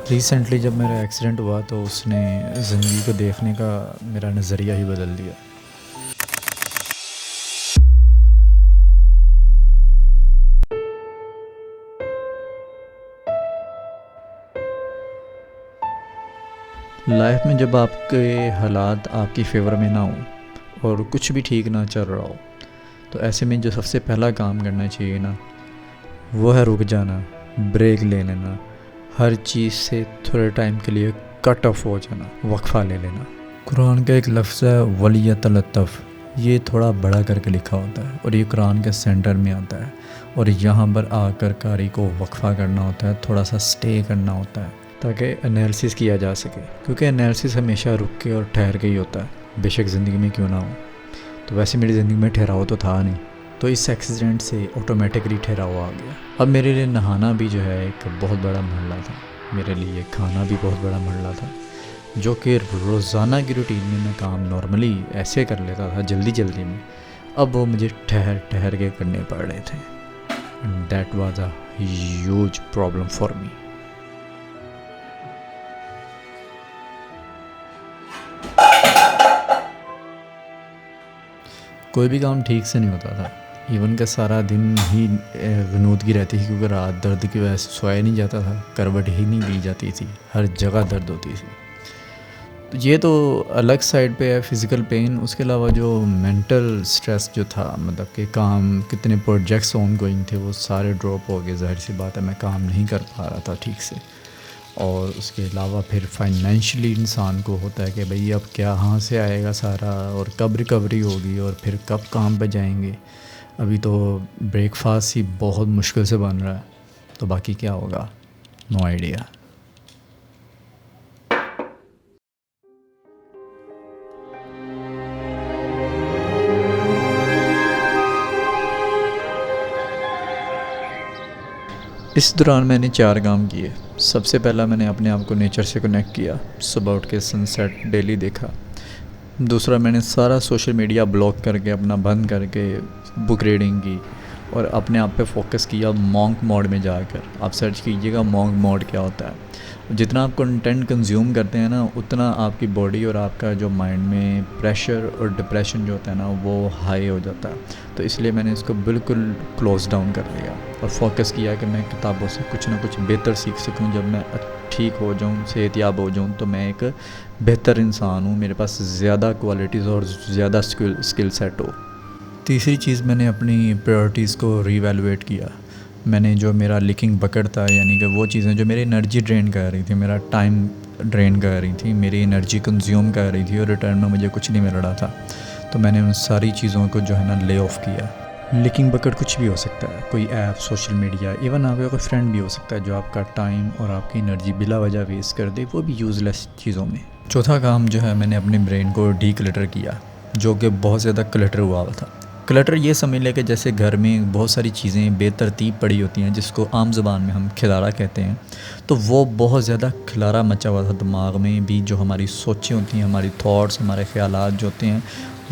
Recently जब मेरा accident हुआ तो उसने ज़िंदगी को देखने का मेरा नज़रिया ही बदल दिया। लाइफ में जब आपके हालात आपकी फ़ेवर में ना हो और कुछ भी ठीक ना चल रहा हो, तो ऐसे में जो सबसे पहला काम करना चाहिए ना, वो है रुक जाना, ब्रेक ले लेना, हर चीज़ से थोड़े टाइम के लिए कट ऑफ हो जाना, वक्फ़ा ले लेना। कुरान का एक लफ्ज़ है वलियतलत्तफ़, ये थोड़ा बड़ा करके लिखा होता है और ये कुरान के सेंटर में आता है और यहाँ पर आकर कारी को वक्फ़ा करना होता है, थोड़ा सा स्टे करना होता है ताकि एनालिसिस किया जा सके, क्योंकि एनालिसिस हमेशा रुक के और ठहर के ही होता है, बेशक ज़िंदगी में क्यों ना हो। तो वैसे मेरी ज़िंदगी में ठहराव तो था नहीं, तो इस एक्सीडेंट से ऑटोमेटिकली ठहराव आ गया। अब मेरे लिए नहाना भी जो है एक बहुत बड़ा मरहला था, मेरे लिए खाना भी बहुत बड़ा मरहला था, जो कि रोज़ाना की रूटीन में मैं काम नॉर्मली ऐसे कर लेता था जल्दी जल्दी में, अब वो मुझे ठहर ठहर के करने पड़ रहे थे। And that was a huge problem for me. कोई भी काम ठीक से नहीं होता था, इवन का सारा दिन ही गनूदगी रहती थी, क्योंकि रात दर्द की वजह से सोया नहीं जाता था, करवट ही नहीं ली जाती थी, हर जगह दर्द होती थी। तो ये तो अलग साइड पे है फिज़िकल पेन, उसके अलावा जो मेंटल स्ट्रेस जो था, मतलब कि काम कितने प्रोजेक्ट्स ऑन गोइंग थे वो सारे ड्रॉप हो गए। ज़ाहिर सी बात है मैं काम नहीं कर पा रहा था ठीक से, और उसके अलावा फिर फाइनेंशियली इंसान को होता है कि भाई अब क्या कहाँ से आएगा सारा, और कब रिकवरी होगी, और फिर कब काम पे जाएंगे। अभी तो ब्रेकफास्ट ही बहुत मुश्किल से बन रहा है, तो बाकी क्या होगा, नो आइडिया। इस दौरान मैंने 4 काम किए। सबसे पहला मैंने अपने आप को नेचर से कनेक्ट किया, सुबह उठ के सनसेट डेली देखा। दूसरा, मैंने सारा सोशल मीडिया ब्लॉक करके अपना बंद करके बुक रीडिंग की और अपने आप पे फोकस किया मॉन्क मोड में जाकर। आप सर्च कीजिएगा मॉन्क मोड क्या होता है। जितना आप कंटेंट कंज्यूम करते हैं ना, उतना आपकी बॉडी और आपका जो माइंड में प्रेशर और डिप्रेशन जो होता है ना, वो हाई हो जाता है। तो इसलिए मैंने इसको बिल्कुल क्लोज डाउन कर दिया और फोकस किया कि मैं किताबों से कुछ ना कुछ बेहतर सीख सकूं। जब मैं ठीक हो जाऊं, सेहतयाब हो जाऊं, तो मैं एक बेहतर इंसान हूं, मेरे पास ज़्यादा क्वालिटीज़ और ज़्यादा स्किल सेट हो। तीसरी चीज़, मैंने अपनी प्रायोरिटीज़ को रीवैल्यूएट किया। मैंने जो मेरा लीकिंग बकेट था, यानी कि वो चीज़ें जो मेरी एनर्जी ड्रेन कर रही थी, मेरा टाइम ड्रेन कर रही थी, मेरी एनर्जी कंज्यूम कर रही थी और रिटर्न में मुझे कुछ नहीं मिल रहा था, तो मैंने उन सारी चीज़ों को जो है ना ले ऑफ़ किया। लीकिंग बकेट कुछ भी हो सकता है, कोई ऐप, सोशल मीडिया, इवन आपका कोई फ्रेंड भी हो सकता है जो आपका टाइम और आपकी एनर्जी बिला वजह वेस्ट कर दे, वो भी यूज़लेस चीज़ों में। चौथा काम जो है, मैंने अपने ब्रेन को डीक्लटर किया, जो कि बहुत ज़्यादा क्लटर हुआ था। क्लटर ये समझ ले कि जैसे घर में बहुत सारी चीज़ें बेतरतीब पड़ी होती हैं, जिसको आम ज़बान में हम खिलारा कहते हैं, तो वो बहुत ज़्यादा खिलारा मचा हुआ था दिमाग में भी। जो हमारी सोचें होती हैं, हमारी थॉट्स, हमारे ख़यालात जो होते हैं,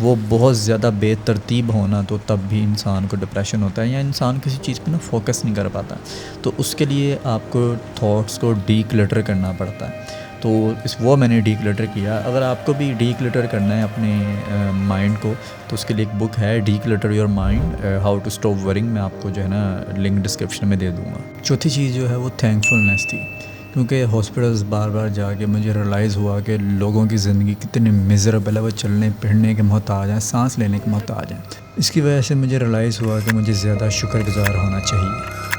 वो बहुत ज़्यादा बेतरतीब होना, तो तब भी इंसान को डिप्रेशन होता है या इंसान किसी चीज़ पे ना फोकस नहीं कर पाता। तो उसके लिए आपको थॉट्स को डीक्लटर करना पड़ता है। तो वो मैंने डीक्लटर किया। अगर आपको भी डीक्लटर करना है अपने माइंड को, तो उसके लिए एक बुक है, declutter your mind, how to stop worrying. मैं आपको जो है ना लिंक डिस्क्रिप्शन में दे दूँगा। चौथी चीज़ जो है वो थैंकफुलनेस थी, क्योंकि हॉस्पिटल्स बार बार जाके मुझे रियलाइज़ हुआ कि लोगों की ज़िंदगी कितनी मिज़रेबल है, वो चलने फिरने के मोहताज हैं, सांस लेने के मोहताज हैं। इसकी वजह से मुझे रियलाइज़ हुआ कि मुझे ज़्यादा शुक्रगुज़ार होना चाहिए।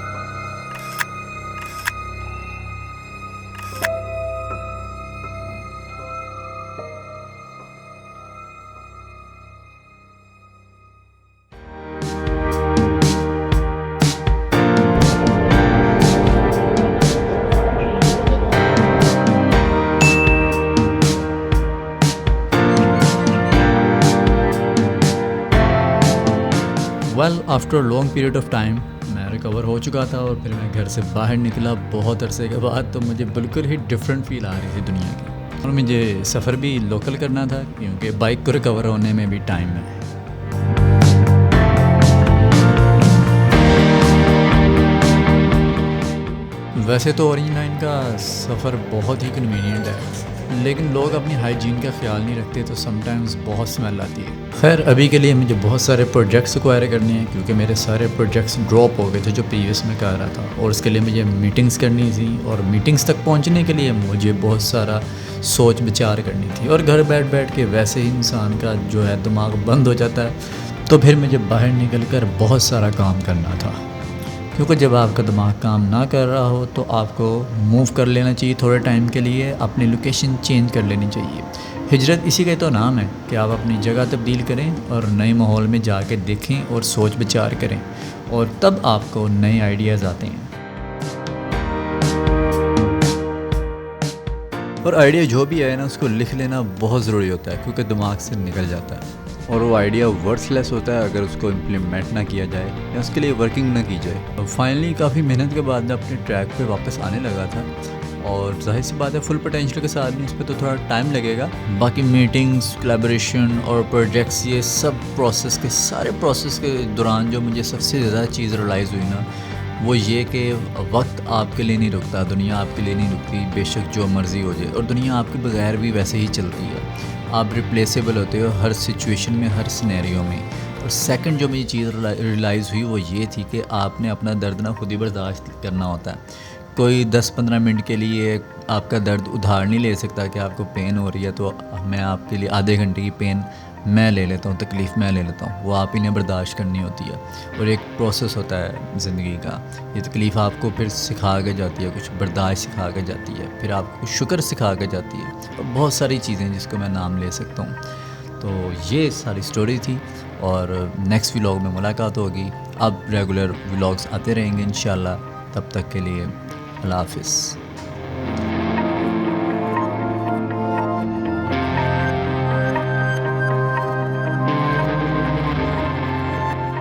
Well, after long period of time मैं रिकवर हो चुका था और फिर मैं घर से बाहर निकला बहुत अरसे के बाद। तो मुझे बिल्कुल ही डिफरेंट फील आ रही थी दुनिया की, और मुझे सफ़र भी लोकल करना था, क्योंकि बाइक को रिकवर होने में भी टाइम है। वैसे तो ऑरेंज लाइन का सफ़र बहुत ही कन्वीनियंट है, लेकिन लोग अपनी हाइजीन का ख्याल नहीं रखते तो समटाइम्स बहुत स्मेल आती है। खैर अभी के लिए मुझे बहुत सारे प्रोजेक्ट्स एक्वायर करने हैं, क्योंकि मेरे सारे प्रोजेक्ट्स ड्रॉप हो गए थे जो प्रीवियस में कर रहा था, और उसके लिए मुझे मीटिंग्स करनी थी, और मीटिंग्स तक पहुंचने के लिए मुझे बहुत सारा सोच विचार करनी थी। और घर बैठ बैठ के वैसे ही इंसान का जो है दिमाग बंद हो जाता है, तो फिर मुझे बाहर निकल कर बहुत सारा काम करना था। क्योंकि जब आपका दिमाग काम ना कर रहा हो तो आपको मूव कर लेना चाहिए थोड़े टाइम के लिए, अपनी लोकेशन चेंज कर लेनी चाहिए। हिजरत इसी का तो नाम है कि आप अपनी जगह तब्दील करें और नए माहौल में जाके देखें और सोच विचार करें, और तब आपको नए आइडियाज़ आते हैं। और आइडिया जो भी है ना, उसको लिख लेना बहुत ज़रूरी होता है, क्योंकि दिमाग से निकल जाता है और वो आइडिया वर्थलेस होता है अगर उसको इम्प्लीमेंट ना किया जाए या उसके लिए वर्किंग ना की जाए। तो फाइनली काफ़ी मेहनत के बाद मैं अपने ट्रैक पे वापस आने लगा था, और जाहिर सी बात है फुल पोटेंशियल के साथ नहीं, इस पर तो थोड़ा टाइम लगेगा। बाकी मीटिंग्स, कोलैबोरेशन और प्रोजेक्ट्स, ये सब प्रोसेस के सारे प्रोसेस के दौरान जो मुझे सबसे ज़्यादा चीज़ रियलाइज़ हुई ना, वो ये कि वक्त आपके लिए नहीं रुकता, दुनिया आपके लिए नहीं रुकती, बेशक जो मर्ज़ी हो जाए, और दुनिया आपके बगैर भी वैसे ही चलती है। आप रिप्लेसेबल होते हो हर सिचुएशन में, हर सिनेरियो में। और सेकंड जो मुझे चीज़ रियलाइज़ हुई वो ये थी कि आपने अपना दर्द ना खुद ही बर्दाश्त करना होता है। कोई 10-15 मिनट के लिए आपका दर्द उधार नहीं ले सकता कि आपको पेन हो रही है तो मैं आपके लिए आधे घंटे की पेन मैं ले लेता हूँ, तकलीफ़ मैं ले लेता हूँ। वो आप ही ने बर्दाश्त करनी होती है, और एक प्रोसेस होता है ज़िंदगी का। ये तकलीफ़ आपको फिर सिखा के जाती है, कुछ बर्दाश्त सिखा के जाती है, फिर आपको शुक्र सिखा के जाती है, और बहुत सारी चीज़ें जिसको मैं नाम ले सकता हूँ। तो ये सारी स्टोरी थी, और नेक्स्ट व्लॉग में मुलाकात होगी। अब रेगुलर व्लॉग्स आते रहेंगे इंशाल्लाह। तब तक के लिए अल्लाह हाफ़िज़।